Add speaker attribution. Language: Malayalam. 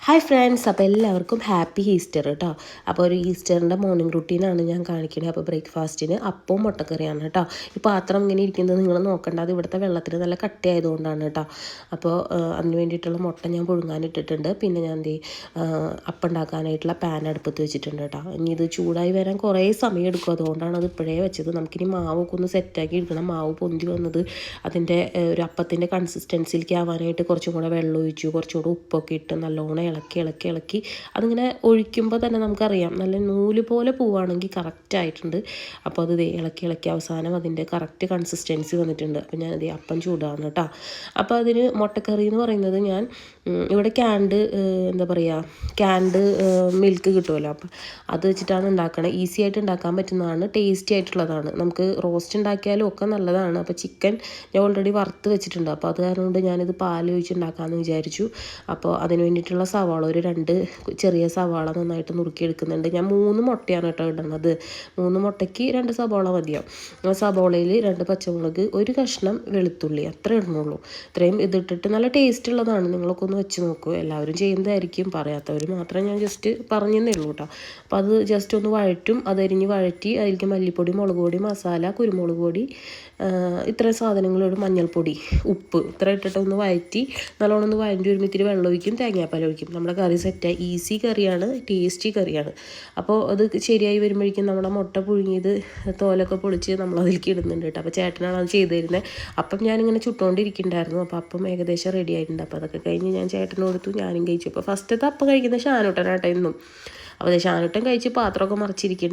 Speaker 1: ഹായ് ഫ്രണ്ട്സ്, അപ്പോൾ എല്ലാവർക്കും ഹാപ്പി ഈസ്റ്റർ കേട്ടോ. അപ്പോൾ ഒരു ഈസ്റ്ററിൻ്റെ മോർണിംഗ് റുട്ടീനാണ് ഞാൻ കാണിക്കുന്നത്. അപ്പോൾ ബ്രേക്ക്ഫാസ്റ്റിന് അപ്പവും മുട്ടക്കറിയാണ് കേട്ടോ. ഈ പാത്രം ഇങ്ങനെ ഇരിക്കുന്നത് നിങ്ങൾ നോക്കണ്ട, അത് ഇവിടുത്തെ വെള്ളത്തിന് നല്ല കട്ടിയായതുകൊണ്ടാണ് കേട്ടോ. അപ്പോൾ അതിന് വേണ്ടിയിട്ടുള്ള മുട്ട ഞാൻ പുഴുങ്ങാനിട്ടിട്ടുണ്ട്. പിന്നെ ഞാൻ അപ്പം ഉണ്ടാക്കാനായിട്ടുള്ള പാൻ അടുപ്പത്ത് വെച്ചിട്ടുണ്ട് കേട്ടോ. ഇനി ഇത് ചൂടായി വരാൻ കുറേ സമയം എടുക്കും, അതുകൊണ്ടാണ് അത് ഇപ്പോഴേ വെച്ചത്. നമുക്കിനി മാവൊക്കെ ഒന്ന് സെറ്റാക്കി എടുക്കണം. മാവ് പൊന്തി വന്നത് അതിൻ്റെ ഒരു അപ്പത്തിൻ്റെ കൺസിസ്റ്റൻസിയിലേക്ക് ആവാനായിട്ട് കുറച്ചും കൂടെ വെള്ളം ഒഴിച്ചു, കുറച്ചും കൂടെ ഉപ്പൊക്കെ ഇട്ട് നല്ലോണം ഇളക്കി അതിങ്ങനെ ഒഴിക്കുമ്പോൾ തന്നെ നമുക്കറിയാം നല്ല നൂല് പോലെ പോവുകയാണെങ്കിൽ കറക്റ്റായിട്ടുണ്ട്. അപ്പോൾ അത് ഇളക്കി അവസാനം അതിൻ്റെ കറക്റ്റ് കൺസിസ്റ്റൻസി വന്നിട്ടുണ്ട്. അപ്പോൾ ഞാനത് അപ്പം ചൂടാണ് കേട്ടോ. അപ്പോൾ അതിന് മുട്ടക്കറി എന്ന് പറയുന്നത് ഞാൻ ഇവിടെ ക്യാൻഡ് മിൽക്ക് കിട്ടുമല്ലോ, അപ്പം അത് വെച്ചിട്ടാണ് ഉണ്ടാക്കണത്. ഈസി ആയിട്ട് ഉണ്ടാക്കാൻ പറ്റുന്നതാണ്, ടേസ്റ്റി ആയിട്ടുള്ളതാണ്. നമുക്ക് റോസ്റ്റ് ഉണ്ടാക്കിയാലും ഒക്കെ നല്ലതാണ്. അപ്പോൾ ചിക്കൻ ഞാൻ ഓൾറെഡി വറുത്ത് വെച്ചിട്ടുണ്ട്, അപ്പോൾ അത് കാരണം കൊണ്ട് ഞാനിത് പാൽ ഒഴിച്ച് ഉണ്ടാക്കാമെന്ന് വിചാരിച്ചു. അപ്പോൾ അതിന് വേണ്ടിയിട്ടുള്ള സവാള, ഒരു 2 ചെറിയ സവാള നന്നായിട്ട് നുറുക്കിയെടുക്കുന്നുണ്ട്. ഞാൻ 3 മുട്ടയാണ് കേട്ടോ ഇടുന്നത്. 3 മുട്ടയ്ക്ക് 2 സവാള മതിയാവും. സവാളയിൽ 2 പച്ചമുളക്, ഒരു കഷ്ണം വെളുത്തുള്ളി, അത്ര ഇടണുള്ളൂ. ഇത്രയും ഇതിട്ടിട്ട് നല്ല ടേസ്റ്റ് ഉള്ളതാണ്. നിങ്ങളൊക്കെ ഒന്ന് വെച്ച് നോക്കൂ. എല്ലാവരും ചെയ്യുന്നതായിരിക്കും, പറയാത്തവർ മാത്രം ഞാൻ ജസ്റ്റ് പറഞ്ഞതേ ഉള്ളൂ കേട്ടോ. അപ്പോൾ അത് ജസ്റ്റ് ഒന്ന് വഴറ്റും. അതരിഞ്ഞ് വഴറ്റി അതിലേക്ക് മല്ലിപ്പൊടി, മുളക് പൊടി, മസാല, കുരുമുളക് പൊടി, ഇത്രയും സാധനങ്ങളോട് മഞ്ഞൾപ്പൊടി, ഉപ്പ് ഇത്ര ഇട്ടിട്ട് ഒന്ന് വഴറ്റി നല്ലോണം ഒന്ന് വഴറ്റി വരുമ്പോൾ ഇത്തിരി വെള്ളം ഒഴിക്കും, തേങ്ങാപ്പാൽ ഒഴിക്കും. നമ്മുടെ കറി സെറ്റായി. ഈസി കറിയാണ്, ടേസ്റ്റി കറിയാണ്. അപ്പോൾ അത് ശരിയായി വരുമ്പോഴേക്കും നമ്മുടെ മുട്ട പുഴുങ്ങിയത് തോലൊക്കെ പൊളിച്ച് നമ്മളതിലേക്ക് ഇടുന്നുണ്ട് കേട്ടോ. അപ്പോൾ ചേട്ടനാണ് അത് ചെയ്ത് തരുന്നത്. അപ്പം ഞാനിങ്ങനെ ചുട്ടുകൊണ്ടിരിക്കുന്നുണ്ടായിരുന്നു. അപ്പോൾ അപ്പം ഏകദേശം റെഡി ആയിട്ടുണ്ട്. അപ്പോൾ അതൊക്കെ കഴിഞ്ഞ് ഞാൻ ചേട്ടന് കൊടുത്തു, ഞാനും കഴിച്ചു. അപ്പോൾ ഫസ്റ്റത്തെ അപ്പം കഴിക്കുന്ന ഷാനൂട്ടനാട്ടോ എന്നും. അപ്പോൾ ഷാനൂട്ടൻ കഴിച്ച് പാത്രമൊക്കെ മറിച്ചിരിക്കുന്നു.